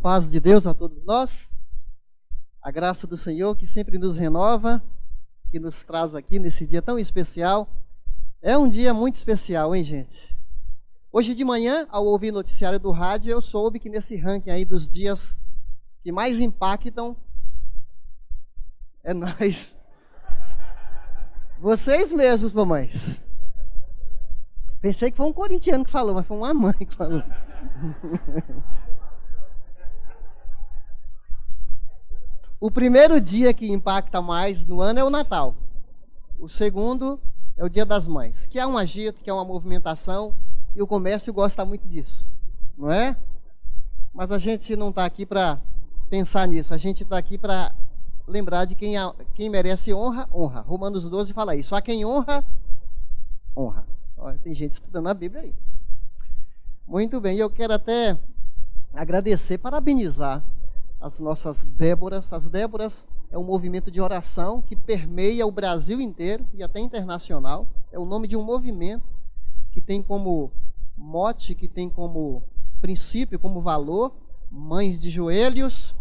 paz de Deus a todos nós, a graça do Senhor que sempre nos renova, que nos traz aqui nesse dia tão especial. É um dia muito especial, hein, gente? Hoje de manhã, ao ouvir o noticiário do rádio, eu soube que nesse ranking aí dos dias que mais impactam, é nós. Vocês mesmos, mamães. Pensei que foi um corintiano que falou, mas foi uma mãe que falou. O primeiro dia que impacta mais no ano é o Natal. O segundo é o Dia das Mães, que é um agito, que é uma movimentação, e o comércio gosta muito disso, não é? Mas a gente não está aqui para pensar nisso, a gente está aqui para lembrar de quem merece honra, honra. Romanos 12 fala isso, a quem honra, honra. Olha, tem gente estudando a Bíblia aí. Muito bem, eu quero até agradecer, parabenizar as nossas Déboras. As Déboras é um movimento de oração que permeia o Brasil inteiro e até internacional. É o nome de um movimento que tem como mote, que tem como princípio, como valor, mães de joelhos.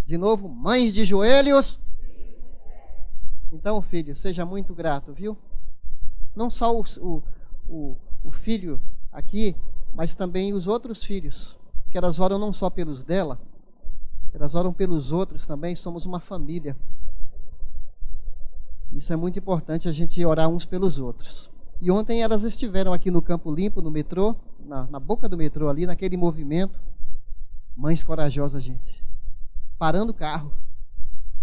De novo, mães de joelhos. Então, filho, seja muito grato, viu? Não só o filho aqui, mas também os outros filhos. Que elas oram não só pelos dela, elas oram pelos outros também, somos uma família. Isso é muito importante, a gente orar uns pelos outros. E ontem elas estiveram aqui no Campo Limpo, no metrô, na boca do metrô ali, naquele movimento. Mães corajosas, gente. Parando o carro,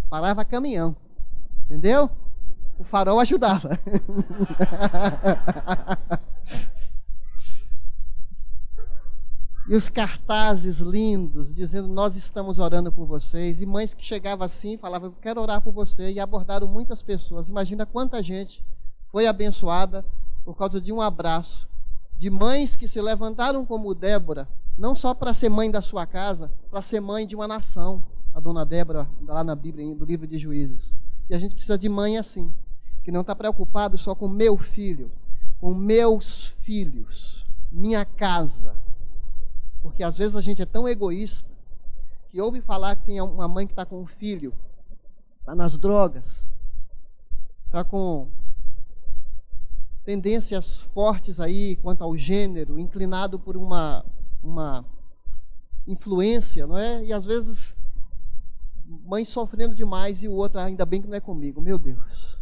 parava caminhão, entendeu? O farol ajudava. E os cartazes lindos, dizendo, nós estamos orando por vocês. E mães que chegavam assim, falavam, eu quero orar por você. E abordaram muitas pessoas. Imagina quanta gente foi abençoada por causa de um abraço. De mães que se levantaram como Débora, não só para ser mãe da sua casa, para ser mãe de uma nação. A dona Débora, lá na Bíblia, no livro de Juízes. E a gente precisa de mãe assim, que não está preocupado só com meu filho, com meus filhos, minha casa. Porque às vezes a gente é tão egoísta que ouve falar que tem uma mãe que está com um filho, está nas drogas, está com tendências fortes aí quanto ao gênero, inclinado por uma influência, não é? E às vezes mãe sofrendo demais e o outro, ainda bem que não é comigo. Meu Deus.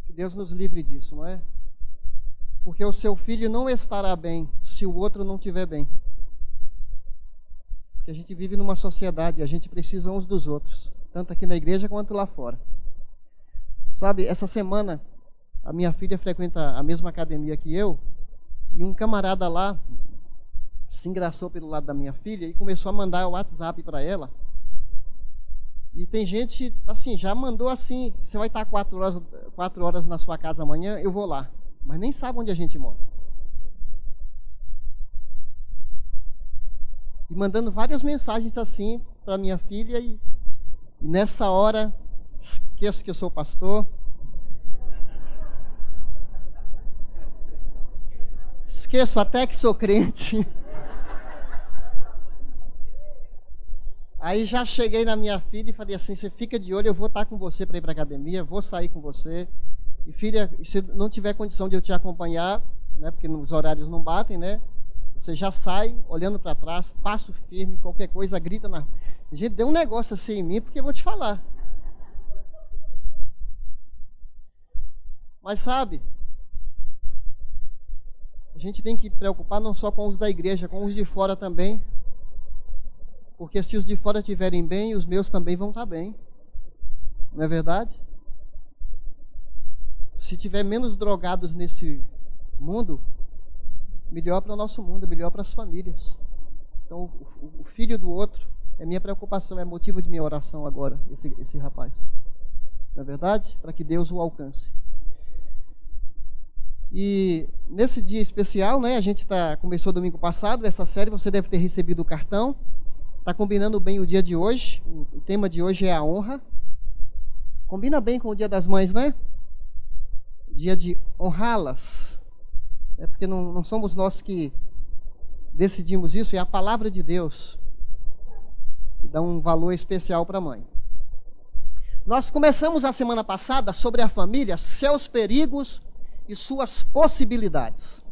Que Deus nos livre disso, não é? Porque o seu filho não estará bem se o outro não estiver bem. Porque a gente vive numa sociedade, a gente precisa uns dos outros, tanto aqui na igreja quanto lá fora. Sabe, essa semana a minha filha frequenta a mesma academia que eu, e um camarada lá se engraçou pelo lado da minha filha e começou a mandar o WhatsApp para ela. E tem gente, assim, já mandou assim, você vai estar 4 horas na sua casa amanhã, eu vou lá. Mas nem sabe onde a gente mora. E mandando várias mensagens assim para minha filha. E nessa hora, esqueço que eu sou pastor. Esqueço até que sou crente. Aí já cheguei na minha filha e falei assim, você fica de olho, eu vou estar com você para ir para a academia, vou sair com você. E filha, se não tiver condição de eu te acompanhar, né, porque os horários não batem, né? Você já sai olhando para trás, passo firme, qualquer coisa, grita na... Gente, deu um negócio assim em mim, porque eu vou te falar. Mas sabe, a gente tem que preocupar não só com os da igreja, com os de fora também. Porque se os de fora estiverem bem, os meus também vão estar bem. Não é verdade? Se tiver menos drogados nesse mundo, melhor para o nosso mundo, melhor para as famílias. Então, o filho do outro é minha preocupação, é motivo de minha oração agora, esse rapaz. Não é verdade? Para que Deus o alcance. E nesse dia especial, né, a gente começou domingo passado, essa série, você deve ter recebido o cartão. Está combinando bem o dia de hoje. O tema de hoje é a honra. Combina bem com o Dia das Mães, né? Dia de honrá-las. É porque não somos nós que decidimos isso, é a palavra de Deus que dá um valor especial para a mãe. Nós começamos a semana passada sobre a família, seus perigos e suas possibilidades.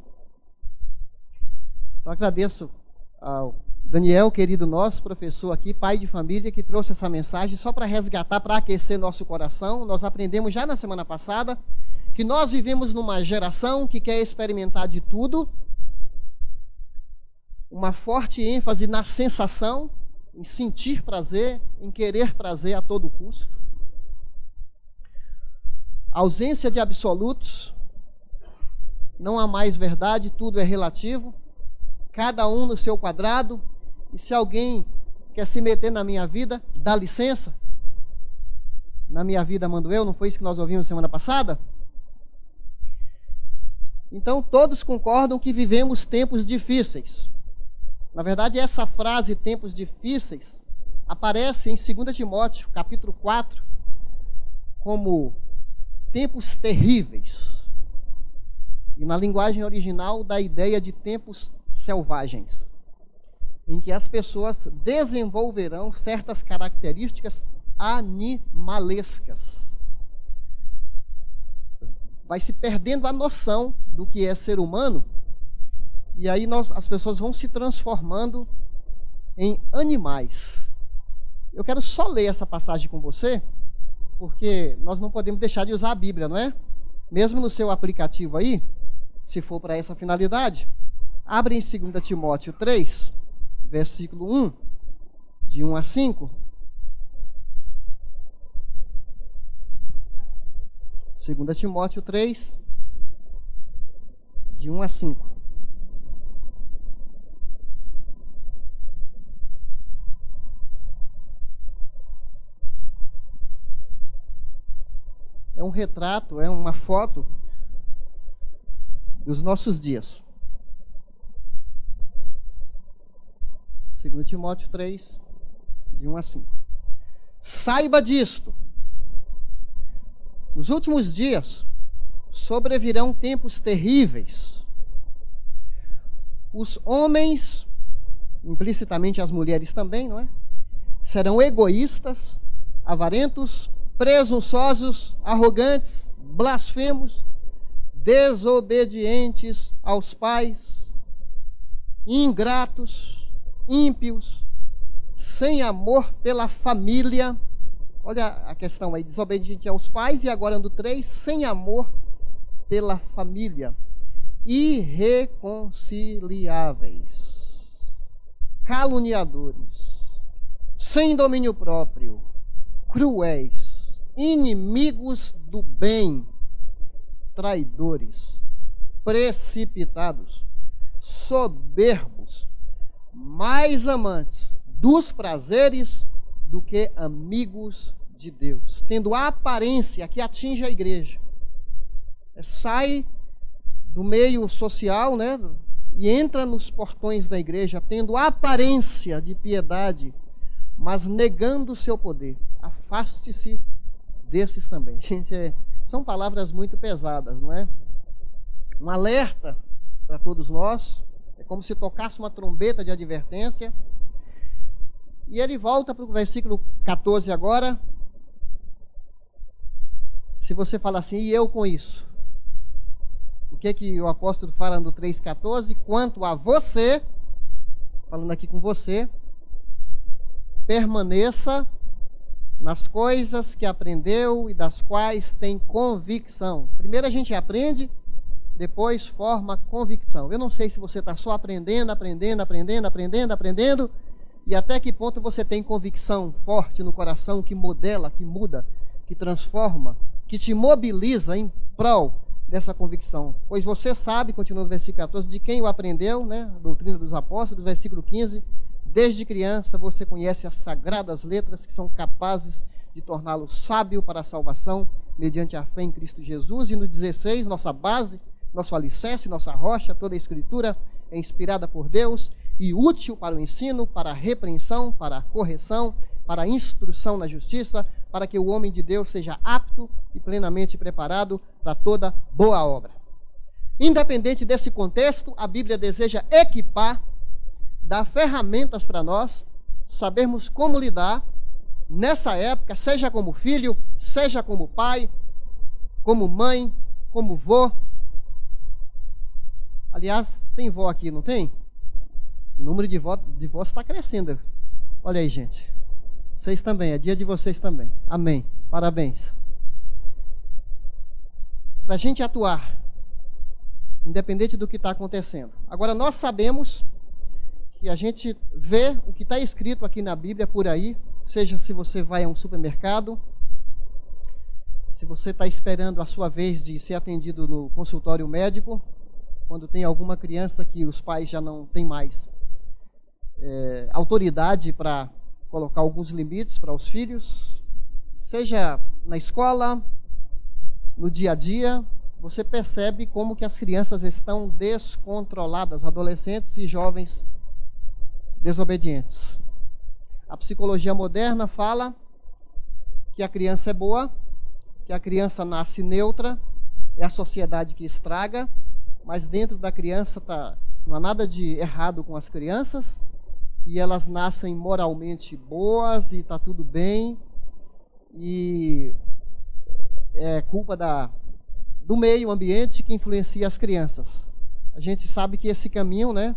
Então agradeço ao Daniel, querido nosso, professor aqui, pai de família, que trouxe essa mensagem só para resgatar, para aquecer nosso coração. Nós aprendemos já na semana passada que nós vivemos numa geração que quer experimentar de tudo, uma forte ênfase na sensação, em sentir prazer, em querer prazer a todo custo. Ausência de absolutos, não há mais verdade, tudo é relativo, cada um no seu quadrado, e se alguém quer se meter na minha vida, dá licença. Na minha vida mando eu, não foi isso que nós ouvimos semana passada? Então todos concordam que vivemos tempos difíceis. Na verdade, essa frase, tempos difíceis, aparece em 2 Timóteo, capítulo 4, como tempos terríveis. E na linguagem original dá a ideia de tempos selvagens, em que as pessoas desenvolverão certas características animalescas. Vai se perdendo a noção do que é ser humano, e aí as pessoas vão se transformando em animais. Eu quero só ler essa passagem com você, porque nós não podemos deixar de usar a Bíblia, não é? Mesmo no seu aplicativo aí, se for para essa finalidade, abre em 2 Timóteo 3, versículo 1, de 1 a 5. 2 Timóteo 3, de 1 a 5. É um retrato, é uma foto dos nossos dias. 2 Timóteo 3, de 1 a 5. Saiba disto: nos últimos dias sobrevirão tempos terríveis. Os homens, implicitamente as mulheres também, não é? Serão egoístas, avarentos, presunçosos, arrogantes, blasfemos, desobedientes aos pais, ingratos, ímpios, sem amor pela família. Olha a questão aí, desobediente aos pais, e agora no 3, sem amor pela família, irreconciliáveis, caluniadores, sem domínio próprio, cruéis, inimigos do bem, traidores, precipitados, soberbos, mais amantes dos prazeres do que amigos de Deus, tendo a aparência que atinge a igreja. Sai do meio social, né, e entra nos portões da igreja, tendo a aparência de piedade, mas negando o seu poder. Afaste-se desses também. Gente, são palavras muito pesadas, não é? Um alerta para todos nós. É como se tocasse uma trombeta de advertência. E ele volta para o versículo 14 agora. Se você fala assim, e eu com isso? O que o apóstolo fala no 3,14? Quanto a você, falando aqui com você, permaneça nas coisas que aprendeu e das quais tem convicção. Primeiro a gente aprende, depois forma convicção. Eu não sei se você está só aprendendo, e até que ponto você tem convicção forte no coração que modela, que muda, que transforma, que te mobiliza em prol dessa convicção. Pois você sabe, continua no versículo 14, de quem o aprendeu, né? A doutrina dos apóstolos, versículo 15, desde criança você conhece as sagradas letras que são capazes de torná-lo sábio para a salvação mediante a fé em Cristo Jesus. E no 16, nossa base, nosso alicerce, nossa rocha, toda a escritura é inspirada por Deus e útil para o ensino, para a repreensão, para a correção, para a instrução na justiça, para que o homem de Deus seja apto e plenamente preparado para toda boa obra. Independente desse contexto, a Bíblia deseja equipar dá ferramentas para nós sabermos como lidar nessa época, seja como filho, seja como pai, como mãe, como vô. Aliás, tem vó aqui, não tem? O número de vós está crescendo. Olha aí, gente. Vocês também, é dia de vocês também. Amém. Parabéns. Para a gente atuar, independente do que está acontecendo. Agora, nós sabemos que a gente vê o que está escrito aqui na Bíblia por aí, seja se você vai a um supermercado, se você está esperando a sua vez de ser atendido no consultório médico, quando tem alguma criança que os pais já não têm mais autoridade para colocar alguns limites para os filhos, seja na escola, no dia a dia, você percebe como que as crianças estão descontroladas, adolescentes e jovens desobedientes. A psicologia moderna fala que a criança é boa, que a criança nasce neutra, é a sociedade que estraga, mas dentro da criança não há nada de errado com as crianças, e elas nascem moralmente boas e está tudo bem, e é culpa do meio ambiente que influencia as crianças. A gente sabe que esse caminho, né,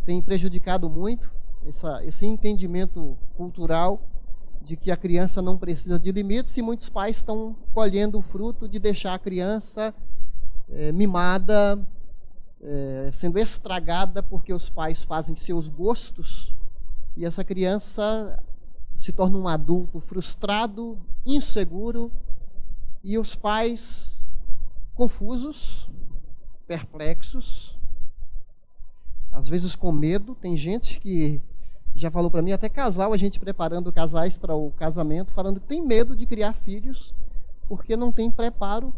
tem prejudicado muito esse entendimento cultural de que a criança não precisa de limites, e muitos pais estão colhendo o fruto de deixar a criança mimada, sendo estragada porque os pais fazem seus gostos, e essa criança se torna um adulto frustrado, inseguro, e os pais confusos, perplexos, às vezes com medo. Tem gente que já falou para mim, até casal, a gente preparando casais para o casamento, falando que tem medo de criar filhos porque não tem preparo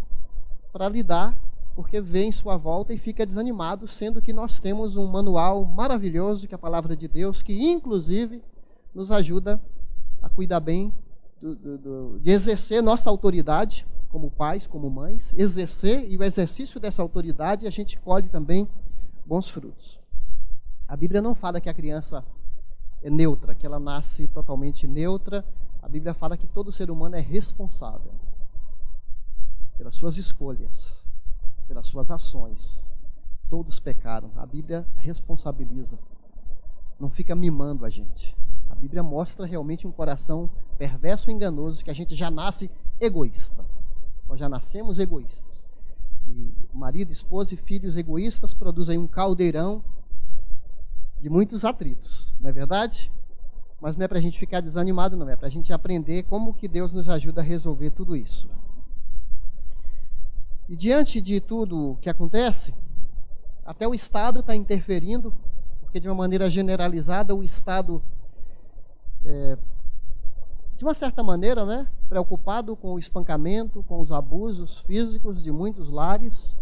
para lidar, porque vê em sua volta e fica desanimado, sendo que nós temos um manual maravilhoso, que é a palavra de Deus, que inclusive nos ajuda a cuidar bem, de exercer nossa autoridade como pais, como mães, exercer, e o exercício dessa autoridade a gente colhe também bons frutos. A Bíblia não fala que a criança é neutra, que ela nasce totalmente neutra. A Bíblia fala que todo ser humano é responsável pelas suas escolhas, pelas suas ações. Todos pecaram. A Bíblia responsabiliza, não fica mimando a gente. A Bíblia mostra realmente um coração perverso e enganoso, que a gente já nasce egoísta. Nós já nascemos egoístas. E marido, esposa e filhos egoístas produzem um caldeirão de muitos atritos, não é verdade? Mas não é para a gente ficar desanimado, não. É para a gente aprender como que Deus nos ajuda a resolver tudo isso. E diante de tudo que acontece, até o Estado está interferindo, porque de uma maneira generalizada o Estado, de uma certa maneira, né, preocupado com o espancamento, com os abusos físicos de muitos lares,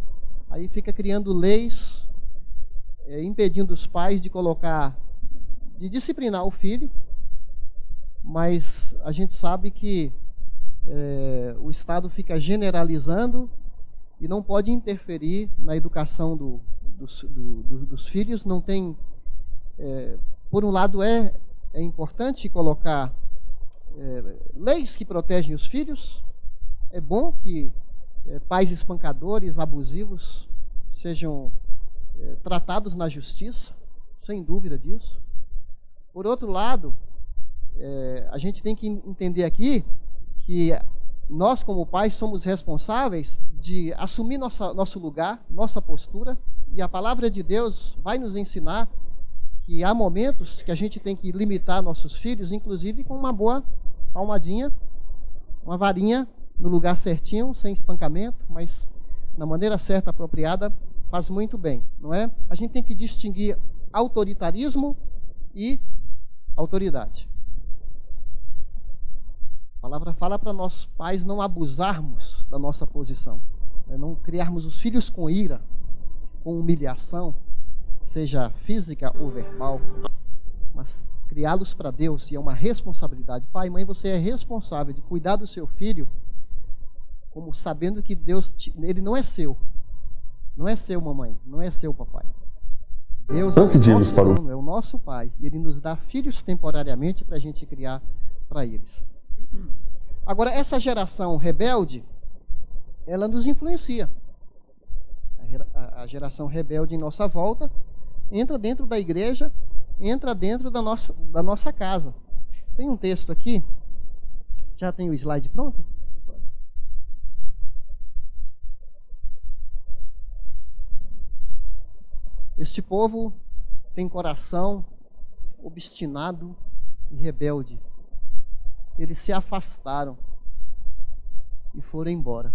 aí fica criando leis, impedindo os pais de disciplinar o filho, mas a gente sabe que o Estado fica generalizando e não pode interferir na educação dos filhos. Não tem, por um lado é importante colocar leis que protegem os filhos. É bom que pais espancadores, abusivos, sejam tratados na justiça, sem dúvida disso. Por outro lado, a gente tem que entender aqui que nós, como pais, somos responsáveis de assumir nosso lugar, nossa postura, e a palavra de Deus vai nos ensinar que há momentos que a gente tem que limitar nossos filhos, inclusive com uma boa palmadinha, uma varinha no lugar certinho, sem espancamento, mas na maneira certa, apropriada, faz muito bem, não é? A gente tem que distinguir autoritarismo e autoridade. A palavra fala para nós pais não abusarmos da nossa posição, né? Não criarmos os filhos com ira, com humilhação, seja física ou verbal, mas criá-los para Deus, e é uma responsabilidade. Pai, mãe, você é responsável de cuidar do seu filho, como sabendo que Deus, ele não é seu. Não é seu, mamãe, não é seu, papai. Deus é o nosso Pai. E Ele nos dá filhos temporariamente para a gente criar para eles. Agora, essa geração rebelde, ela nos influencia. A geração rebelde em nossa volta entra dentro da igreja, entra dentro da nossa casa. Tem um texto aqui, já tem o slide pronto? Este povo tem coração obstinado e rebelde. Eles se afastaram e foram embora.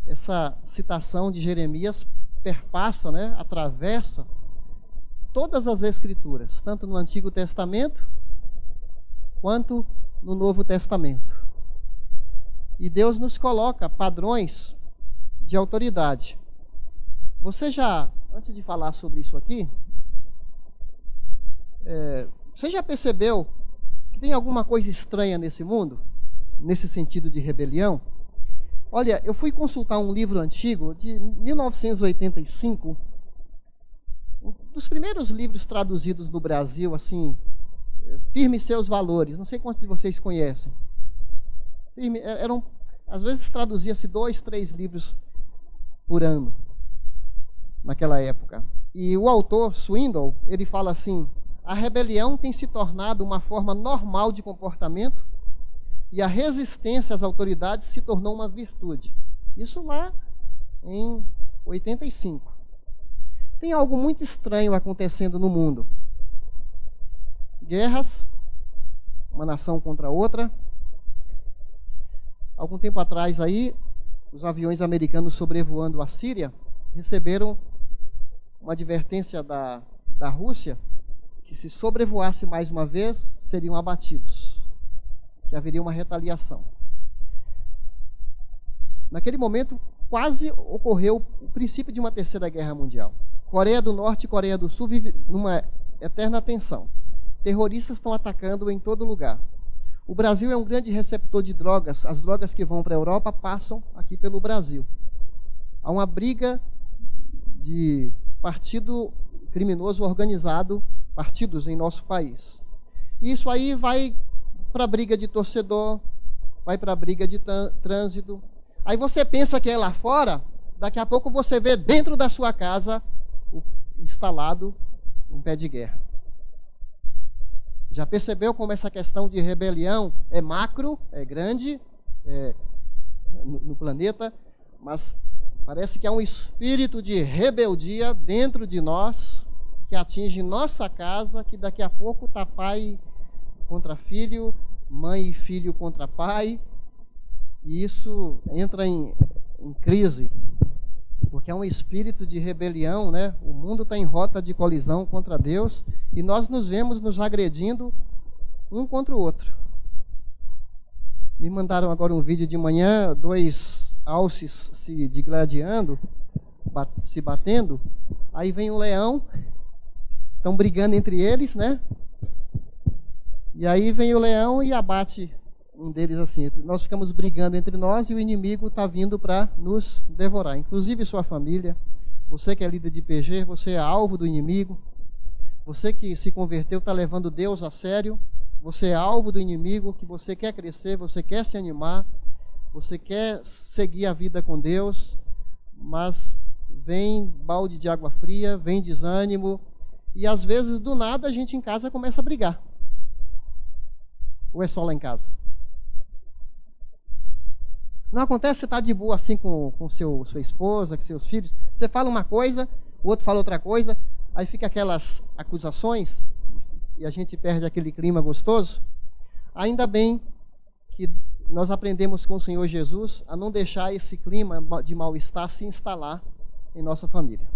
Essa citação de Jeremias perpassa, né, atravessa todas as Escrituras, tanto no Antigo Testamento quanto no Novo Testamento. E Deus nos coloca padrões de autoridade. Você já, antes de falar sobre isso aqui, você já percebeu que tem alguma coisa estranha nesse mundo, nesse sentido de rebelião? Olha, eu fui consultar um livro antigo, de 1985, um dos primeiros livros traduzidos no Brasil, assim, Firme Seus Valores. Não sei quantos de vocês conhecem. Às vezes traduzia-se 2, 3 livros por ano, naquela época. E o autor, Swindoll, ele fala assim: a rebelião tem se tornado uma forma normal de comportamento e a resistência às autoridades se tornou uma virtude. Isso lá em 85. Tem algo muito estranho acontecendo no mundo. Guerras, uma nação contra outra. Algum tempo atrás aí, os aviões americanos sobrevoando a Síria receberam uma advertência da Rússia que se sobrevoasse mais uma vez, seriam abatidos, que haveria uma retaliação. Naquele momento, quase ocorreu o princípio de uma terceira guerra mundial. Coreia do Norte e Coreia do Sul vivem numa eterna tensão. Terroristas estão atacando em todo lugar. O Brasil é um grande receptor de drogas. As drogas que vão para a Europa passam aqui pelo Brasil. Há uma briga de partido criminoso organizado, partidos em nosso país. Isso aí vai para a briga de torcedor, vai para a briga de trânsito. Aí você pensa que é lá fora, daqui a pouco você vê dentro da sua casa instalado um pé de guerra. Já percebeu como essa questão de rebelião é macro, é grande no planeta, mas parece que há um espírito de rebeldia dentro de nós que atinge nossa casa, que daqui a pouco está pai contra filho, mãe e filho contra pai, e isso entra em crise, porque é um espírito de rebelião, né? O mundo está em rota de colisão contra Deus, e nós nos vemos nos agredindo um contra o outro. Me mandaram agora um vídeo de manhã, 2 alces se digladiando, se batendo, aí vem um leão, estão brigando entre eles, né? E aí vem o leão e abate um deles assim. Nós ficamos brigando entre nós e o inimigo está vindo para nos devorar. Inclusive sua família, você que é líder de PG, você é alvo do inimigo. Você que se converteu está levando Deus a sério. Você é alvo do inimigo, que você quer crescer, você quer se animar, você quer seguir a vida com Deus, mas vem balde de água fria, vem desânimo, e às vezes do nada a gente em casa começa a brigar. Ou é só lá em casa? Não acontece, você está de boa assim com sua esposa, com seus filhos, você fala uma coisa, o outro fala outra coisa, aí fica aquelas acusações, e a gente perde aquele clima gostoso. Ainda bem que nós aprendemos com o Senhor Jesus a não deixar esse clima de mal-estar se instalar em nossa família.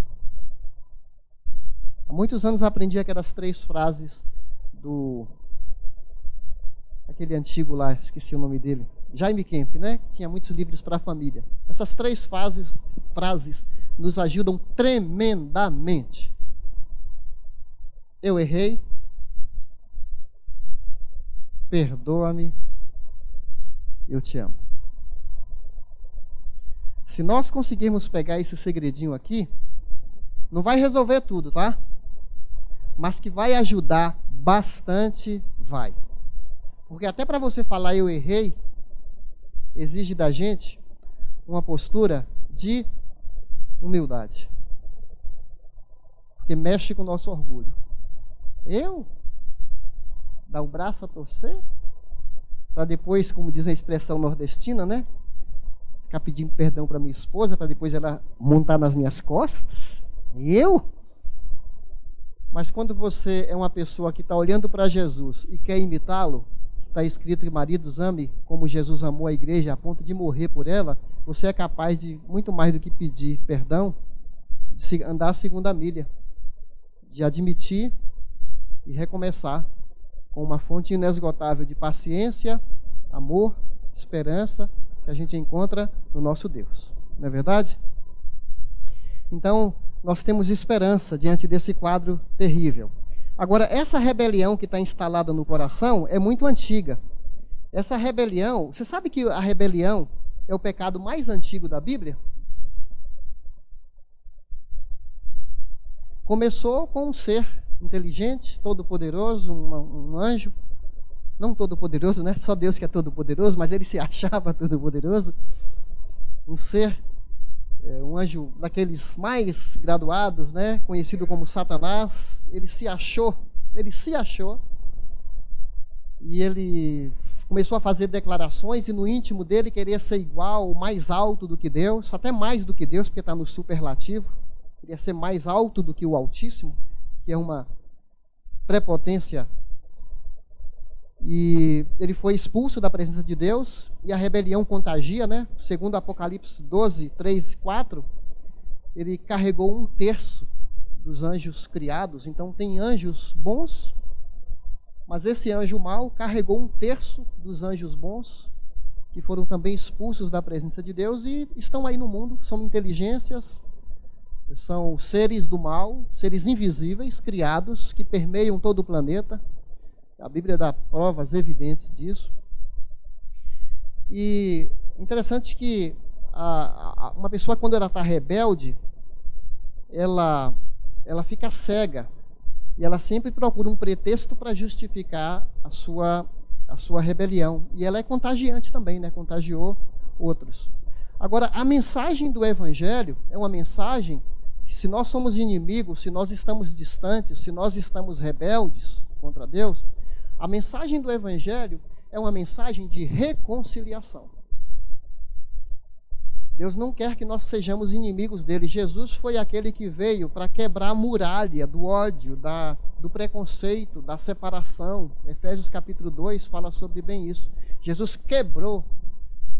Há muitos anos aprendi aquelas 3 frases aquele antigo lá, esqueci o nome dele, Jaime Kemp, né? Tinha muitos livros para a família. Essas 3 frases nos ajudam tremendamente. Eu errei, perdoa-me, eu te amo. Se nós conseguirmos pegar esse segredinho aqui, não vai resolver tudo, tá? mas que vai ajudar bastante, vai. Porque até para você falar eu errei, exige da gente uma postura de humildade. Porque mexe com o nosso orgulho. Eu? Dar o braço a torcer? Para depois, como diz a expressão nordestina, né? Ficar pedindo perdão para minha esposa, para depois ela montar nas minhas costas? Eu? Mas quando você é uma pessoa que está olhando para Jesus e quer imitá-lo, está escrito que maridos ame como Jesus amou a igreja a ponto de morrer por ela, você é capaz de muito mais do que pedir perdão, de andar a segunda milha, de admitir e recomeçar com uma fonte inesgotável de paciência, amor, esperança que a gente encontra no nosso Deus. Não é verdade? Então, nós temos esperança diante desse quadro terrível. Agora, essa rebelião que está instalada no coração é muito antiga. Essa rebelião, você sabe que a rebelião é o pecado mais antigo da Bíblia? Começou com um ser inteligente, todo-poderoso, um anjo. Não todo-poderoso, né? Só Deus que é todo-poderoso, mas ele se achava todo-poderoso. Um ser, um anjo daqueles mais graduados, né? Conhecido como Satanás. Ele se achou. E ele começou a fazer declarações e no íntimo dele queria ser igual, mais alto do que Deus, até mais do que Deus, porque está no superlativo. Queria ser mais alto do que o Altíssimo, que é uma prepotência. E ele foi expulso da presença de Deus e a rebelião contagia, né? Segundo Apocalipse 12, 3 e 4, ele carregou 1/3 dos anjos criados. Então tem anjos bons, mas esse anjo mau carregou 1/3 dos anjos bons, que foram também expulsos da presença de Deus e estão aí no mundo, são inteligências, são seres do mal, seres invisíveis, criados, que permeiam todo o planeta. A Bíblia dá provas evidentes disso. E interessante que uma pessoa, quando ela está rebelde, ela fica cega. E ela sempre procura um pretexto para justificar a sua rebelião. E ela é contagiante também, né? Contagiou outros. Agora, a mensagem do Evangelho é uma mensagem que, se nós somos inimigos, se nós estamos distantes, se nós estamos rebeldes contra Deus, a mensagem do Evangelho é uma mensagem de reconciliação. Deus não quer que nós sejamos inimigos dele. Jesus foi aquele que veio para quebrar a muralha do ódio, do preconceito, da separação. Efésios capítulo 2 fala sobre bem isso. Jesus quebrou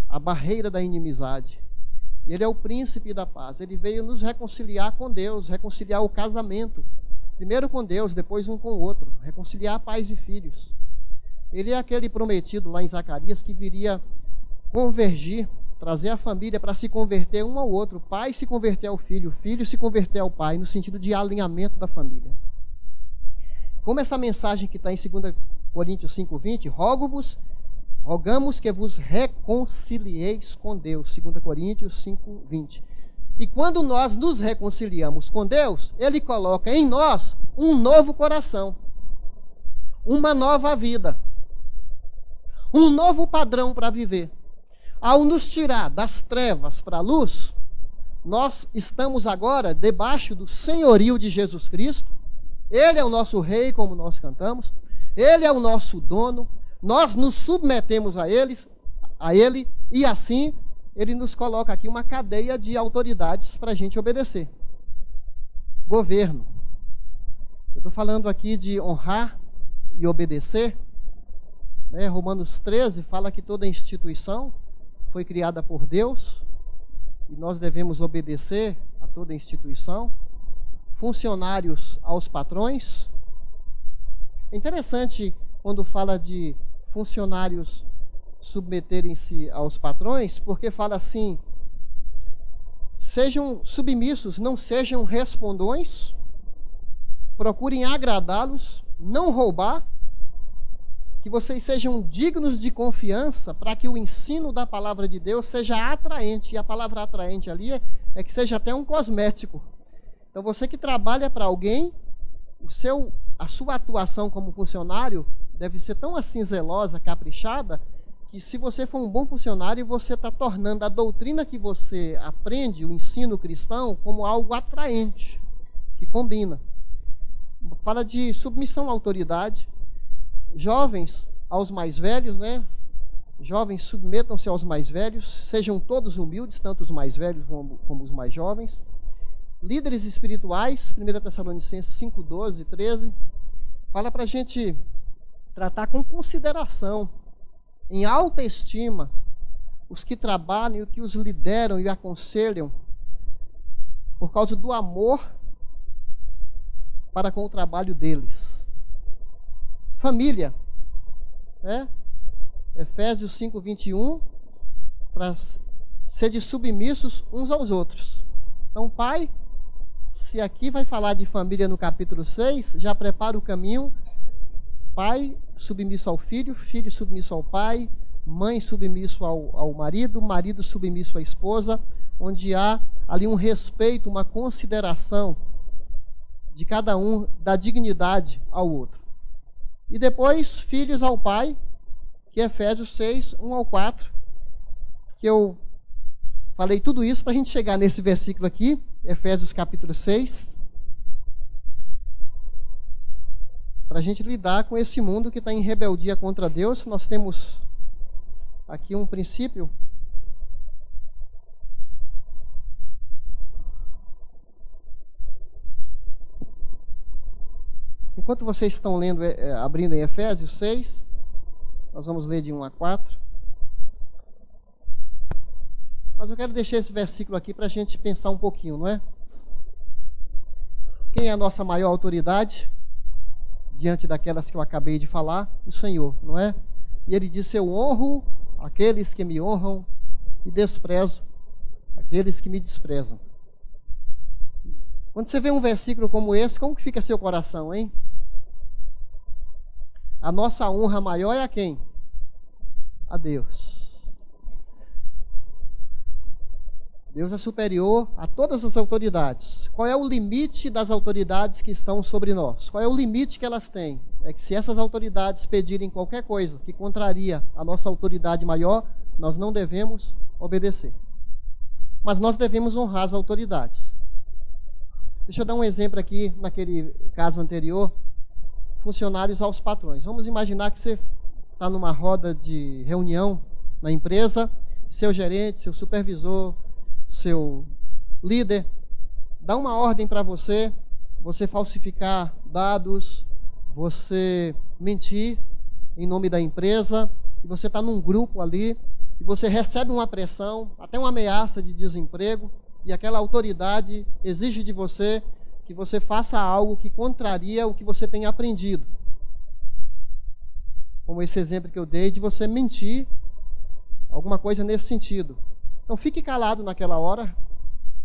a barreira da inimizade. Ele é o príncipe da paz. Ele veio nos reconciliar com Deus, reconciliar o casamento. Primeiro com Deus, depois um com o outro. Reconciliar pais e filhos. Ele é aquele prometido lá em Zacarias que viria convergir, trazer a família para se converter um ao outro. O pai se converter ao filho, o filho se converter ao pai, no sentido de alinhamento da família. Como essa mensagem que está em 2 Coríntios 5:20, rogamos que vos reconcilieis com Deus. 2 Coríntios 5:20. E quando nós nos reconciliamos com Deus, Ele coloca em nós um novo coração, uma nova vida, um novo padrão para viver. Ao nos tirar das trevas para a luz, nós estamos agora debaixo do senhorio de Jesus Cristo. Ele é o nosso rei, como nós cantamos. Ele é o nosso dono. Nós nos submetemos a ele e assim ele nos coloca aqui uma cadeia de autoridades para a gente obedecer. Governo. Eu estou falando aqui de honrar e obedecer. Romanos 13 fala que toda instituição foi criada por Deus e nós devemos obedecer a toda instituição. Funcionários aos patrões. É interessante quando fala de funcionários submeterem-se aos patrões, porque fala assim: sejam submissos, não sejam respondões, procurem agradá-los, não roubar, que vocês sejam dignos de confiança, para que o ensino da palavra de Deus seja atraente. E a palavra atraente ali é que seja até um cosmético. Então você que trabalha para alguém, o seu a sua atuação como funcionário deve ser tão assim zelosa, caprichada, que se você for um bom funcionário, você está tornando a doutrina que você aprende, o ensino cristão, como algo atraente, que combina. Fala de submissão à autoridade. Jovens aos mais velhos, né? Jovens, submetam-se aos mais velhos, sejam todos humildes, tanto os mais velhos como os mais jovens. Líderes espirituais, 1 Tessalonicenses 5, 12, 13, fala para a gente tratar com consideração, em alta estima, os que trabalham, os que os lideram e aconselham, por causa do amor para com o trabalho deles. Família, né? Efésios 5, 21, para serem submissos uns aos outros. Então, pai, se aqui vai falar de família no capítulo 6, já prepara o caminho. Pai submisso ao filho, filho submisso ao pai, mãe submisso ao marido, marido submisso à esposa, onde há ali um respeito, uma consideração de cada um, da dignidade ao outro. E depois, filhos ao pai, que é Efésios 6, 1 ao 4, que eu falei tudo isso para a gente chegar nesse versículo aqui, Efésios capítulo 6, para a gente lidar com esse mundo que está em rebeldia contra Deus. Nós temos aqui um princípio enquanto vocês estão lendo, abrindo em Efésios 6, nós vamos ler de 1 a 4. Mas eu quero deixar esse versículo aqui para a gente pensar um pouquinho, não é? Quem é a nossa maior autoridade? Diante daquelas que eu acabei de falar, o Senhor, não é? E ele disse: eu honro aqueles que me honram e desprezo aqueles que me desprezam. Quando você vê um versículo como esse, como que fica seu coração, hein? A nossa honra maior é a quem? A Deus. Deus é superior a todas as autoridades. Qual é o limite das autoridades que estão sobre nós? Qual é o limite que elas têm? É que se essas autoridades pedirem qualquer coisa que contraria a nossa autoridade maior, nós não devemos obedecer. Mas nós devemos honrar as autoridades. Deixa eu dar um exemplo aqui, naquele caso anterior, funcionários aos patrões. Vamos imaginar que você está numa roda de reunião na empresa, seu gerente, seu supervisor, seu líder dá uma ordem para você falsificar dados, você mentir em nome da empresa, e você está num grupo ali, e você recebe uma pressão, até uma ameaça de desemprego, e aquela autoridade exige de você que você faça algo que contraria o que você tem aprendido. Como esse exemplo que eu dei de você mentir, alguma coisa nesse sentido. Então fique calado naquela hora,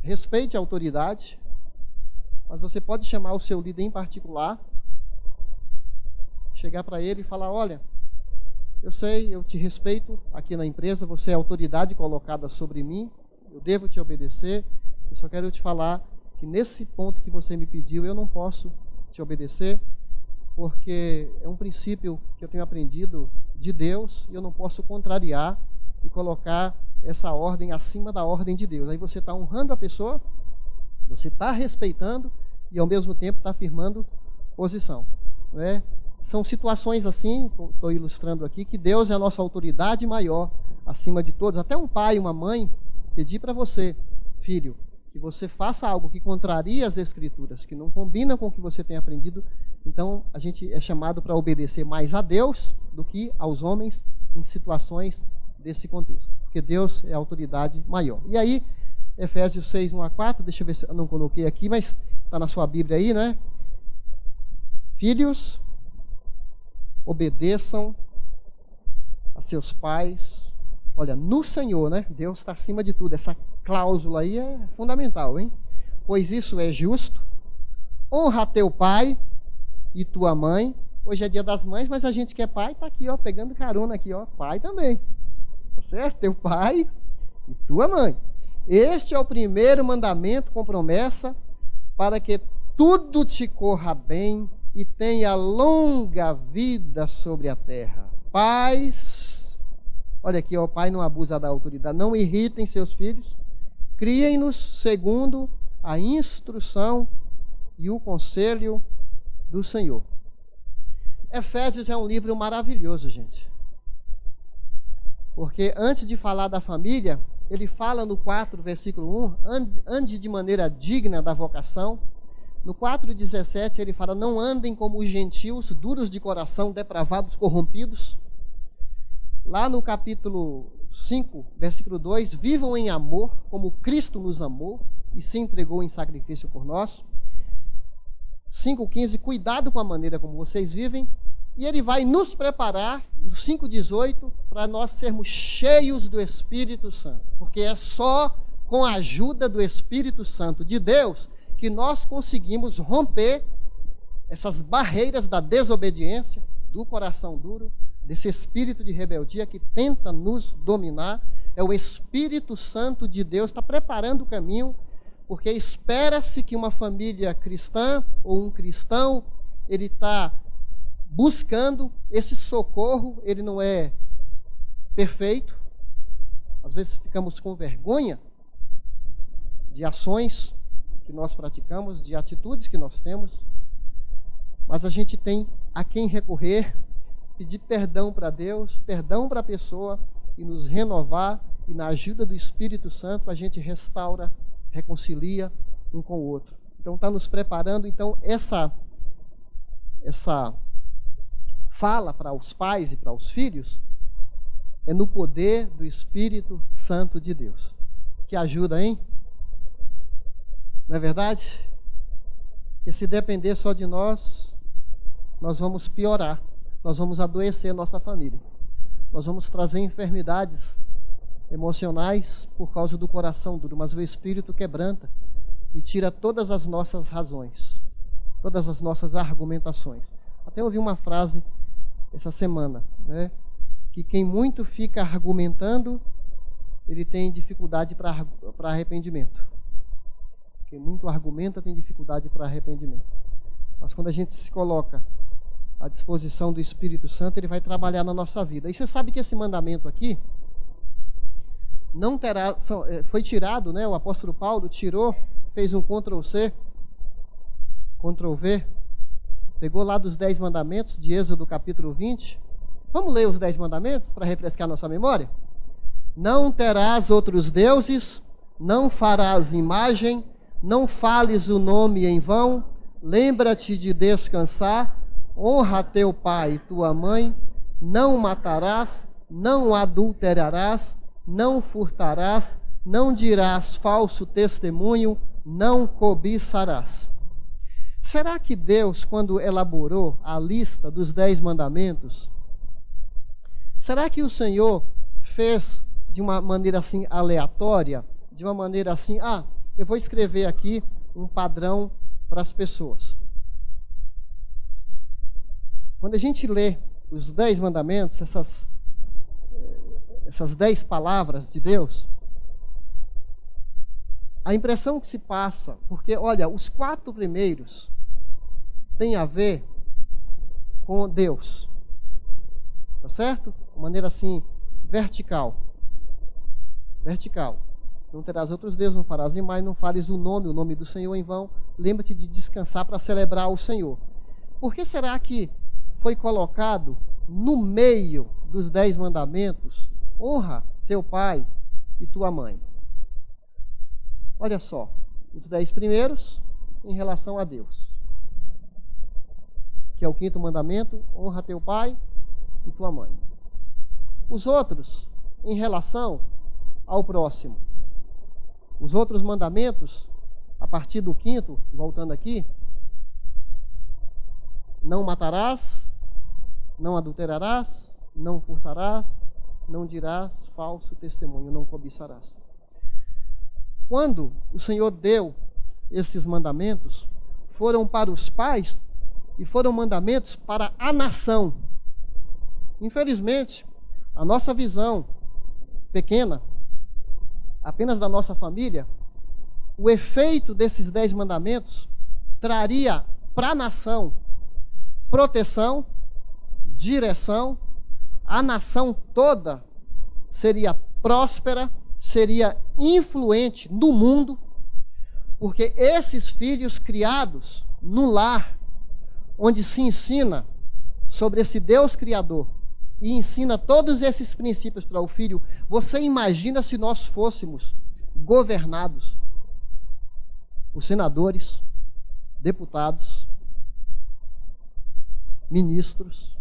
respeite a autoridade, mas você pode chamar o seu líder em particular, chegar para ele e falar: olha, eu sei, eu te respeito aqui na empresa, você é a autoridade colocada sobre mim, eu devo te obedecer, eu só quero te falar que nesse ponto que você me pediu, eu não posso te obedecer, porque é um princípio que eu tenho aprendido de Deus, e eu não posso contrariar e colocar essa ordem acima da ordem de Deus. Aí você está honrando a pessoa, você está respeitando e ao mesmo tempo está afirmando posição, não é? São situações assim, estou ilustrando aqui, que Deus é a nossa autoridade maior acima de todos. Até um pai, uma mãe, pedir para você, filho, que você faça algo que contraria as Escrituras, que não combina com o que você tem aprendido, então a gente é chamado para obedecer mais a Deus do que aos homens em situações desse contexto, porque Deus é a autoridade maior. E aí, Efésios 6, 1 a 4, deixa eu ver se eu não coloquei aqui, mas está na sua Bíblia aí, né? Filhos, obedeçam a seus pais. Olha, no Senhor, né? Deus está acima de tudo. Essa cláusula aí é fundamental, hein? Pois isso é justo. Honra teu pai e tua mãe. Hoje é dia das mães, mas a gente que é pai está aqui, ó, pegando carona aqui, ó. Pai também. Tá certo? Teu pai e tua mãe. Este é o primeiro mandamento com promessa, para que tudo te corra bem e tenha longa vida sobre a terra. Pais, olha aqui, o pai não abusa da autoridade, não irritem seus filhos, criem-nos segundo a instrução e o conselho do Senhor. Efésios é um livro maravilhoso, gente. Porque antes de falar da família, ele fala no 4, versículo 1, ande de maneira digna da vocação. No 4,17 ele fala, não andem como os gentios, duros de coração, depravados, corrompidos. Lá no capítulo 5, versículo 2, vivam em amor, como Cristo nos amou e se entregou em sacrifício por nós. 5,15, cuidado com a maneira como vocês vivem. E ele vai nos preparar, no 5,18, para nós sermos cheios do Espírito Santo. Porque é só com a ajuda do Espírito Santo de Deus que nós conseguimos romper essas barreiras da desobediência, do coração duro, desse espírito de rebeldia que tenta nos dominar. É o Espírito Santo de Deus, está preparando o caminho, porque espera-se que uma família cristã ou um cristão, ele está buscando esse socorro. Ele não é perfeito. Às vezes ficamos com vergonha de ações que nós praticamos, de atitudes que nós temos, mas a gente tem a quem recorrer, pedir perdão para Deus, perdão para a pessoa e nos renovar, e na ajuda do Espírito Santo a gente restaura, reconcilia um com o outro. Então está nos preparando. Então essa fala para os pais e para os filhos é no poder do Espírito Santo de Deus. Que ajuda, hein? Não é verdade? Porque se depender só de nós, nós vamos piorar. Nós vamos adoecer nossa família. Nós vamos trazer enfermidades emocionais por causa do coração duro. Mas o Espírito quebranta e tira todas as nossas razões, todas as nossas argumentações. Até ouvi uma frase essa semana, né? Que quem muito fica argumentando, ele tem dificuldade para arrependimento. Quem muito argumenta tem dificuldade para arrependimento. Mas quando a gente se coloca à disposição do Espírito Santo, ele vai trabalhar na nossa vida. E você sabe que esse mandamento aqui não terá, foi tirado, né? O apóstolo Paulo tirou, fez um Ctrl+C, Ctrl+V, pegou lá dos 10 mandamentos de Êxodo capítulo 20. Vamos ler os 10 mandamentos para refrescar nossa memória? Não terás outros deuses, não farás imagem, não fales o nome em vão, lembra-te de descansar, honra teu pai e tua mãe, não matarás, não adulterarás, não furtarás, não dirás falso testemunho, não cobiçarás. Será que Deus, quando elaborou a lista dos 10 mandamentos, será que o Senhor fez de uma maneira assim aleatória, de uma maneira assim, eu vou escrever aqui um padrão para as pessoas? Quando a gente lê os 10 mandamentos, essas 10 palavras de Deus, a impressão que se passa, porque, olha, os 4 primeiros têm a ver com Deus, tá certo? De maneira assim, vertical. Não terás outros deuses, não farás imagem, não fales o nome do Senhor em vão, lembra-te de descansar para celebrar o Senhor. Por que será que foi colocado no meio dos 10 mandamentos, honra teu pai e tua mãe? Olha só, os 10 primeiros em relação a Deus, que é o 5º mandamento, honra teu pai e tua mãe. Os outros em relação ao próximo. Os outros mandamentos, a partir do 5º, voltando aqui, não matarás, não adulterarás, não furtarás, não dirás falso testemunho, não cobiçarás. Quando o Senhor deu esses mandamentos, foram para os pais e foram mandamentos para a nação. Infelizmente, a nossa visão pequena, apenas da nossa família, o efeito desses 10 mandamentos traria para a nação proteção, direção, a nação toda seria próspera, seria influente no mundo, porque esses filhos criados no lar, onde se ensina sobre esse Deus Criador e ensina todos esses princípios para o filho, você imagina se nós fôssemos governados por senadores, deputados, ministros,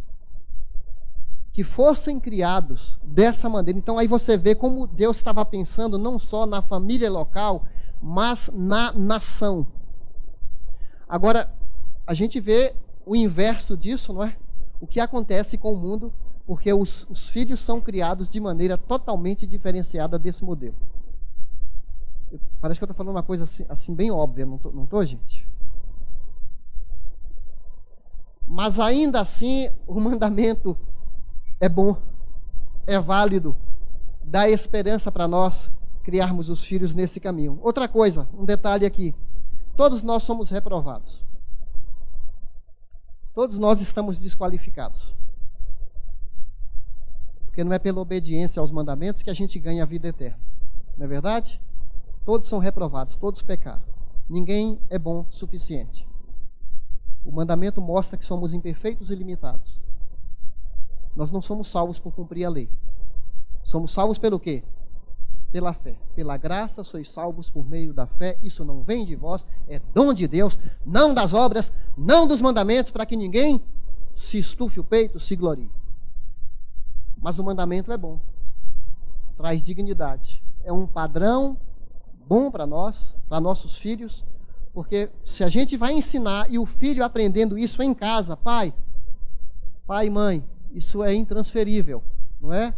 que fossem criados dessa maneira. Então aí você vê como Deus estava pensando não só na família local, mas na nação. Agora, a gente vê o inverso disso, não é? O que acontece com o mundo, porque os filhos são criados de maneira totalmente diferenciada desse modelo. Parece que eu estou falando uma coisa assim bem óbvia, não estou, gente? Mas ainda assim, o mandamento é bom, é válido, dá esperança para nós criarmos os filhos nesse caminho. Outra coisa, um detalhe aqui. Todos nós somos reprovados. Todos nós estamos desqualificados. Porque não é pela obediência aos mandamentos que a gente ganha a vida eterna. Não é verdade? Todos são reprovados, todos pecaram. Ninguém é bom o suficiente. O mandamento mostra que somos imperfeitos e limitados. Nós não somos salvos por cumprir a lei. Somos salvos pelo quê? Pela fé. Pela graça sois salvos por meio da fé. Isso não vem de vós, é dom de Deus, não das obras, não dos mandamentos, para que ninguém se estufe o peito, se glorie. Mas o mandamento é bom. Traz dignidade. É um padrão bom para nós, para nossos filhos, porque se a gente vai ensinar e o filho aprendendo isso em casa, pai e mãe, isso é intransferível, não é?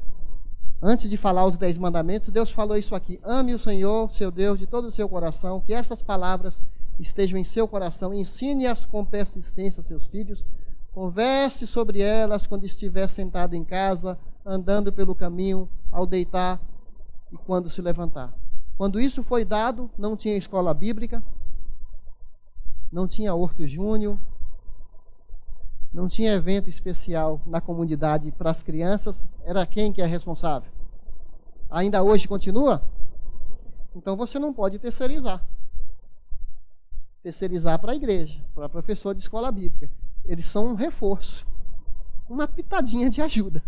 Antes de falar os 10 mandamentos, Deus falou isso aqui: ame o Senhor, seu Deus, de todo o seu coração, que essas palavras estejam em seu coração, ensine-as com persistência aos seus filhos, converse sobre elas quando estiver sentado em casa, andando pelo caminho, ao deitar e quando se levantar. Quando isso foi dado, não tinha escola bíblica, não tinha horto júnior, não tinha evento especial na comunidade para as crianças. Era quem que é responsável? Ainda hoje continua? Então você não pode terceirizar. Terceirizar para a igreja, para professor de escola bíblica. Eles são um reforço, uma pitadinha de ajuda.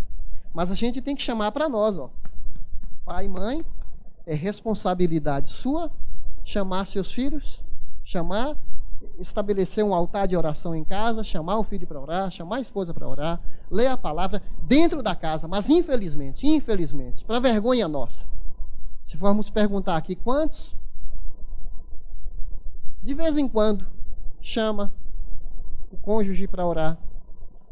Mas a gente tem que chamar para nós, ó. Pai e mãe, é responsabilidade sua chamar seus filhos, estabelecer um altar de oração em casa, chamar o filho para orar, chamar a esposa para orar, ler a palavra dentro da casa. Mas infelizmente, para vergonha nossa, se formos perguntar aqui quantos, de vez em quando, chama o cônjuge para orar,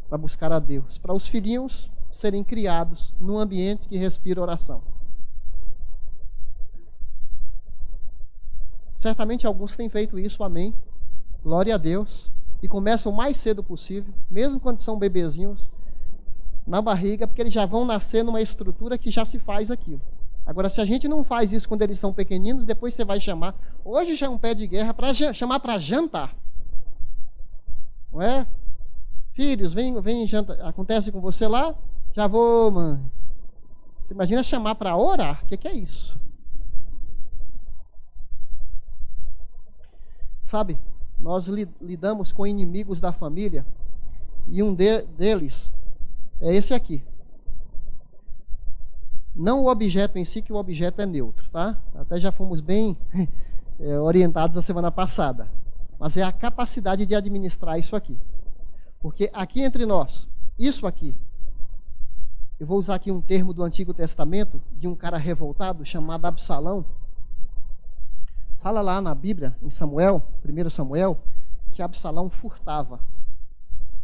para buscar a Deus, para os filhinhos serem criados num ambiente que respira oração. Certamente alguns têm feito isso, amém. Glória a Deus. E começam o mais cedo possível, mesmo quando são bebezinhos, na barriga, porque eles já vão nascer numa estrutura que já se faz aquilo. Agora, se a gente não faz isso quando eles são pequeninos, depois você vai chamar. Hoje já é um pé de guerra para chamar para jantar. Não é? Filhos, vem jantar. Acontece com você lá? Já vou, mãe. Você imagina chamar para orar? O que é isso? Sabe, nós lidamos com inimigos da família e um deles é esse aqui. Não o objeto em si, que o objeto é neutro, tá? Até já fomos bem orientados a semana passada. Mas é a capacidade de administrar isso aqui. Porque aqui entre nós, isso aqui, eu vou usar aqui um termo do Antigo Testamento, de um cara revoltado chamado Absalão. Fala lá na Bíblia, em Samuel, 1 Samuel, que Absalão furtava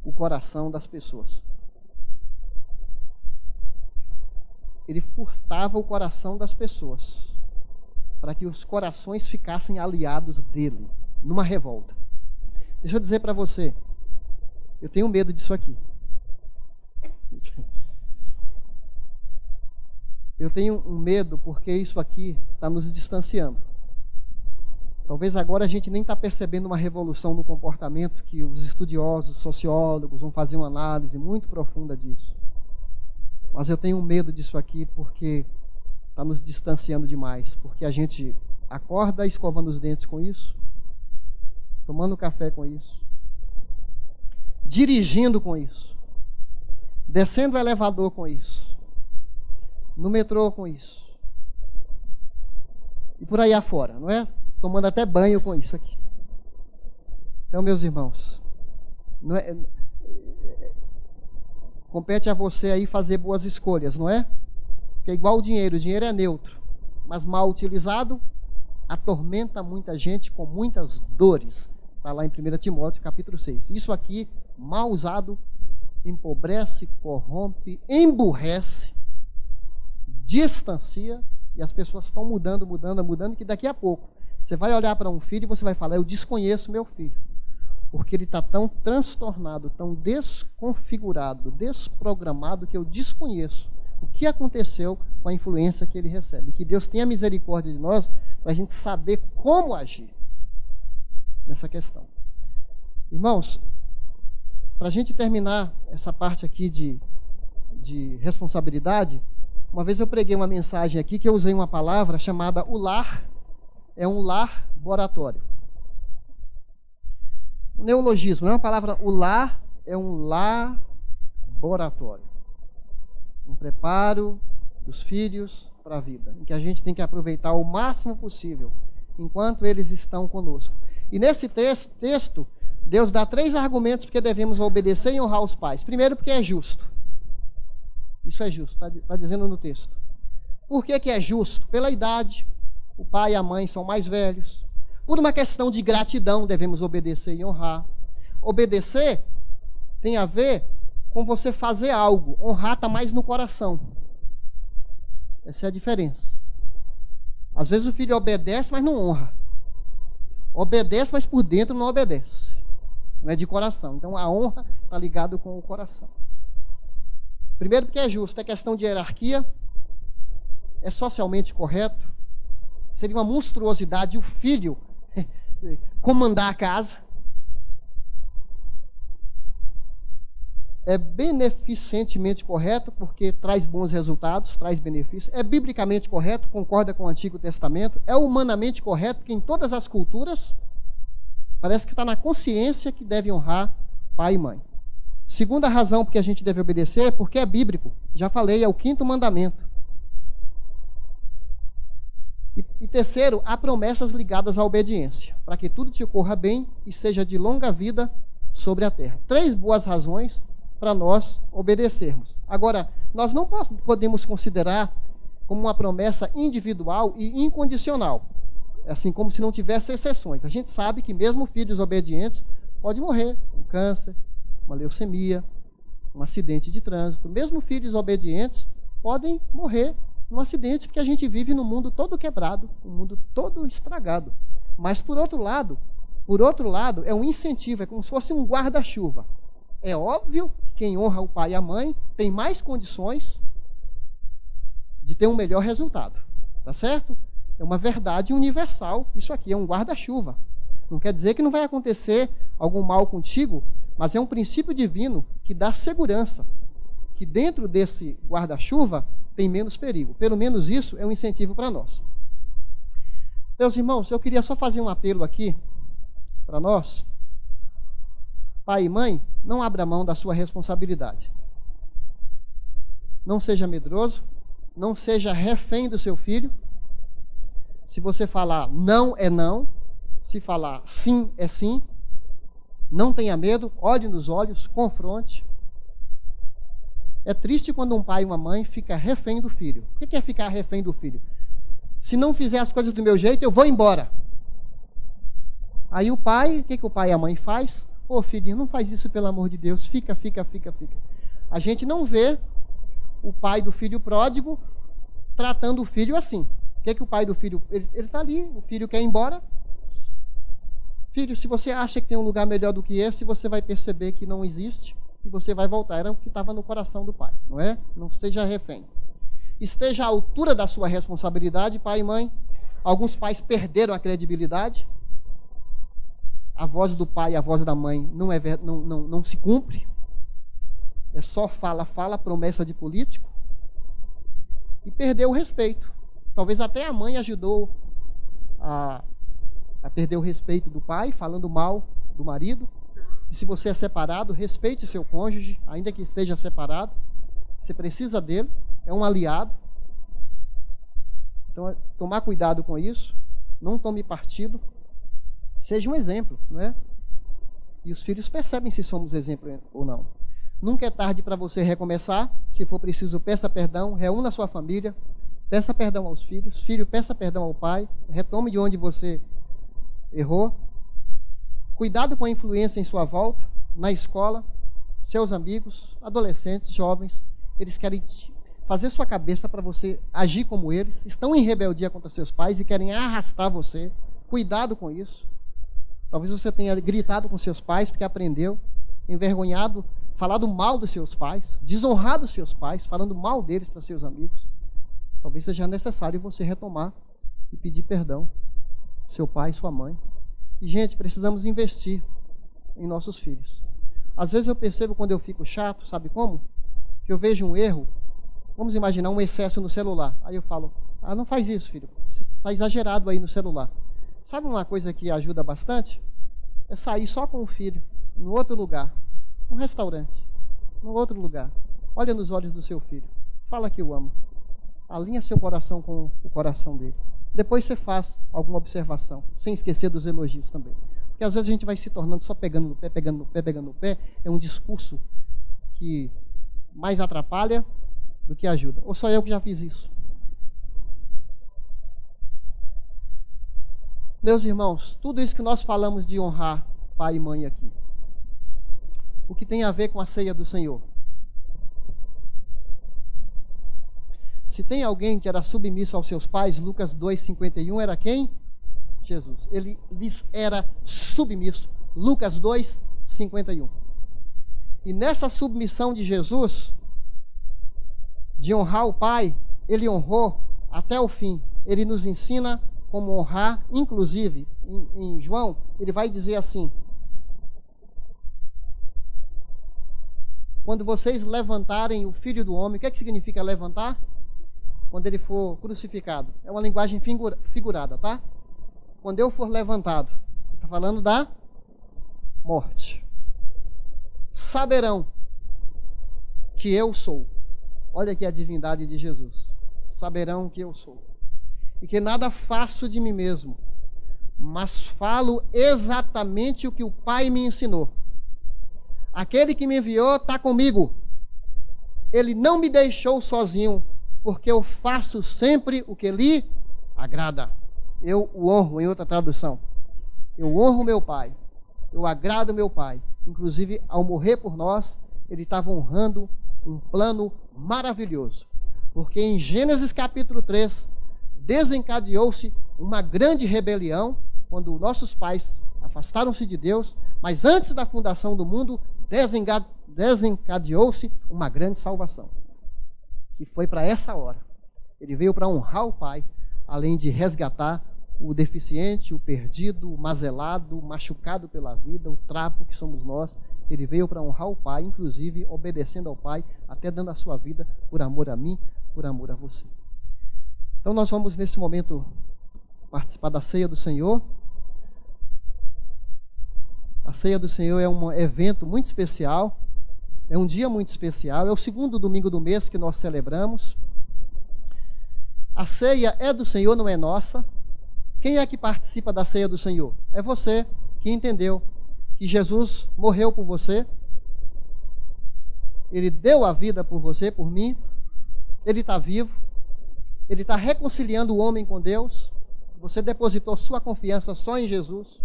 o coração das pessoas. Ele furtava o coração das pessoas, para que os corações ficassem aliados dele, numa revolta. Deixa eu dizer para você, eu tenho medo disso aqui. Eu tenho um medo porque isso aqui está nos distanciando. Talvez agora a gente nem está percebendo uma revolução no comportamento que os estudiosos, sociólogos vão fazer uma análise muito profunda disso. Mas eu tenho medo disso aqui porque está nos distanciando demais. Porque a gente acorda escovando os dentes com isso, tomando café com isso, dirigindo com isso, descendo o elevador com isso, no metrô com isso, e por aí afora, não é? Tomando até banho com isso aqui. Então, meus irmãos, compete a você aí fazer boas escolhas, não é? Porque é igual o dinheiro é neutro, mas mal utilizado, atormenta muita gente com muitas dores. Está lá em 1 Timóteo, capítulo 6. Isso aqui, mal usado, empobrece, corrompe, emburrece, distancia, e as pessoas estão mudando, que daqui a pouco você vai olhar para um filho e você vai falar: eu desconheço meu filho, porque ele está tão transtornado, tão desconfigurado, desprogramado, que eu desconheço o que aconteceu com a influência que ele recebe. Que Deus tenha misericórdia de nós para a gente saber como agir nessa questão. Irmãos, para a gente terminar essa parte aqui de responsabilidade, uma vez eu preguei uma mensagem aqui que eu usei uma palavra chamada: o lar é um laboratório. O neologismo, não é uma palavra. O lar é um laboratório. Um preparo dos filhos para a vida, em que a gente tem que aproveitar o máximo possível enquanto eles estão conosco. E nesse texto, Deus dá 3 argumentos porque devemos obedecer e honrar os pais. Primeiro, porque é justo. Isso é justo, está dizendo no texto. Por que é justo? Pela idade. O pai e a mãe são mais velhos. Por uma questão de gratidão, devemos obedecer e honrar. Obedecer tem a ver com você fazer algo. Honrar está mais no coração. Essa é a diferença. Às vezes o filho obedece, mas não honra. Obedece, mas por dentro não obedece. Não é de coração. Então a honra está ligada com o coração. Primeiro, porque é justo. É questão de hierarquia. É socialmente correto. Seria uma monstruosidade o filho comandar a casa. É beneficentemente correto, porque traz bons resultados, traz benefícios. É biblicamente correto, concorda com o Antigo Testamento. É humanamente correto, porque em todas as culturas parece que está na consciência que deve honrar pai e mãe. Segunda razão porque a gente deve obedecer, porque é bíblico. Já falei, é o 5º mandamento. E terceiro, há promessas ligadas à obediência, para que tudo te corra bem e seja de longa vida sobre a terra. 3 boas razões para nós obedecermos. Agora, nós não podemos considerar como uma promessa individual e incondicional, assim como se não tivesse exceções. A gente sabe que mesmo filhos obedientes podem morrer com câncer, uma leucemia, um acidente de trânsito. Mesmo filhos obedientes podem morrer num acidente, porque a gente vive num mundo todo quebrado, um mundo todo estragado. Mas por outro lado, é um incentivo, é como se fosse um guarda-chuva. É óbvio que quem honra o pai e a mãe tem mais condições de ter um melhor resultado. Tá certo? É uma verdade universal. Isso aqui é um guarda-chuva. Não quer dizer que não vai acontecer algum mal contigo, mas é um princípio divino que dá segurança, que dentro desse guarda-chuva tem menos perigo. Pelo menos isso é um incentivo para nós. Meus irmãos, eu queria só fazer um apelo aqui para nós. Pai e mãe, não abra mão da sua responsabilidade. Não seja medroso, não seja refém do seu filho. Se você falar não, é não. Se falar sim, é sim. Não tenha medo, olhe nos olhos, confronte. É triste quando um pai e uma mãe fica refém do filho. O que é ficar refém do filho? Se não fizer as coisas do meu jeito, eu vou embora. Aí o pai, o que o pai e a mãe faz? Ô filhinho, não faz isso pelo amor de Deus, fica. A gente não vê o pai do filho pródigo tratando o filho assim. O que o pai do filho, ele está ali, o filho quer ir embora. Filho, se você acha que tem um lugar melhor do que esse, você vai perceber que não existe e você vai voltar. Era o que estava no coração do pai, não é? Não seja refém. Esteja à altura da sua responsabilidade, pai e mãe. Alguns pais perderam a credibilidade, a voz do pai e a voz da mãe não se cumpre. É só fala, promessa de político. E perdeu o respeito. Talvez até a mãe ajudou a perder o respeito do pai, falando mal do marido. E se você é separado, respeite seu cônjuge, ainda que esteja separado. Você precisa dele, é um aliado. Então, tomar cuidado com isso. Não tome partido. Seja um exemplo, não é? E os filhos percebem se somos exemplo ou não. Nunca é tarde para você recomeçar. Se for preciso, peça perdão, reúna a sua família, peça perdão aos filhos. Filho, peça perdão ao pai, retome de onde você errou. Cuidado com a influência em sua volta, na escola, seus amigos, adolescentes, jovens. Eles querem fazer sua cabeça para você agir como eles. Estão em rebeldia contra seus pais e querem arrastar você. Cuidado com isso. Talvez você tenha gritado com seus pais porque aprendeu, envergonhado, falado mal dos seus pais, desonrado os seus pais, falando mal deles para seus amigos. Talvez seja necessário você retomar e pedir perdão, seu pai, sua mãe. E, gente, precisamos investir em nossos filhos. Às vezes eu percebo quando eu fico chato, sabe como? Que eu vejo um erro, vamos imaginar um excesso no celular. Aí eu falo, não faz isso, filho, você está exagerado aí no celular. Sabe uma coisa que ajuda bastante? É sair só com o filho, em outro lugar, num restaurante, num outro lugar. Olha nos olhos do seu filho, fala que o ama. Alinha seu coração com o coração dele. Depois você faz alguma observação, sem esquecer dos elogios também. Porque às vezes a gente vai se tornando só pegando no pé, pegando no pé, pegando no pé. É um discurso que mais atrapalha do que ajuda. Ou só eu que já fiz isso? Meus irmãos, tudo isso que nós falamos de honrar pai e mãe aqui, o que tem a ver com a ceia do Senhor? Se tem alguém que era submisso aos seus pais, Lucas 2,51 era quem? Jesus. Ele lhes era submisso. Lucas 2,51. E nessa submissão de Jesus, de honrar o pai, ele honrou até o fim. Ele nos ensina como honrar, inclusive, em João, ele vai dizer assim: quando vocês levantarem o Filho do Homem, o que é que significa levantar? Quando ele for crucificado. É uma linguagem figurada, tá? Quando eu for levantado, está falando da morte. Saberão que eu sou. Olha aqui a divindade de Jesus. Saberão que eu sou. E que nada faço de mim mesmo, mas falo exatamente o que o Pai me ensinou. Aquele que me enviou está comigo. Ele não me deixou sozinho, porque eu faço sempre o que lhe agrada. Eu o honro, em outra tradução. Eu honro meu Pai. Eu agrado meu Pai. Inclusive, ao morrer por nós, ele estava honrando um plano maravilhoso. Porque em Gênesis capítulo 3, desencadeou-se uma grande rebelião, quando nossos pais afastaram-se de Deus, mas antes da fundação do mundo, desencadeou-se uma grande salvação, que foi para essa hora. Ele veio para honrar o Pai, além de resgatar o deficiente, o perdido, o mazelado, o machucado pela vida, o trapo que somos nós. Ele veio para honrar o Pai, inclusive obedecendo ao Pai, até dando a sua vida por amor a mim, por amor a você. Então nós vamos nesse momento participar da ceia do Senhor. A ceia do Senhor é um evento muito especial, é um dia muito especial, é o segundo domingo do mês que nós celebramos. A ceia é do Senhor, não é nossa. Quem é que participa da ceia do Senhor? É você que entendeu que Jesus morreu por você, Ele deu a vida por você, por mim, Ele está vivo, Ele está reconciliando o homem com Deus. Você depositou sua confiança só em Jesus.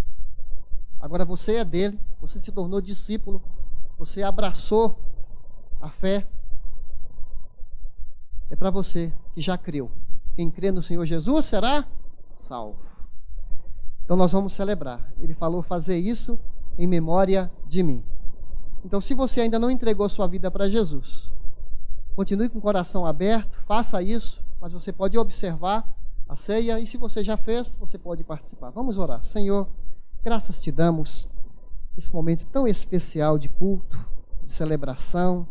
Agora você é dele, você se tornou discípulo, você abraçou a fé. É para você que já creu. Quem crê no Senhor Jesus será salvo. Então nós vamos celebrar. Ele falou fazer isso em memória de mim. Então, se você ainda não entregou sua vida para Jesus, continue com o coração aberto, faça isso, mas você pode observar a ceia, e se você já fez, você pode participar. Vamos orar. Senhor, graças te damos esse momento tão especial de culto, de celebração.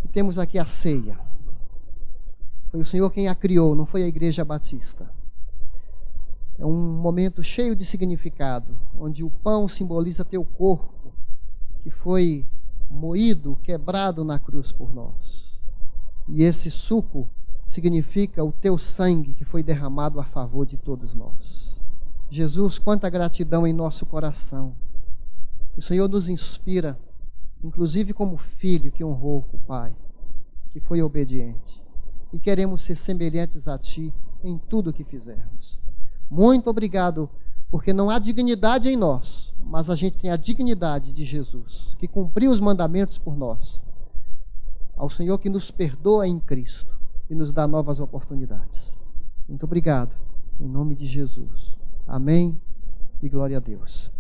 E temos aqui a ceia. Foi o Senhor quem a criou, não foi a Igreja Batista. É um momento cheio de significado, onde o pão simboliza teu corpo, que foi moído, quebrado na cruz por nós. E esse suco significa o teu sangue, que foi derramado a favor de todos nós. Jesus, quanta gratidão em nosso coração. O Senhor nos inspira, inclusive como filho que honrou o Pai, que foi obediente. E queremos ser semelhantes a Ti em tudo o que fizermos. Muito obrigado, porque não há dignidade em nós, mas a gente tem a dignidade de Jesus, que cumpriu os mandamentos por nós. Ao Senhor que nos perdoa em Cristo e nos dá novas oportunidades. Muito obrigado, em nome de Jesus. Amém e glória a Deus.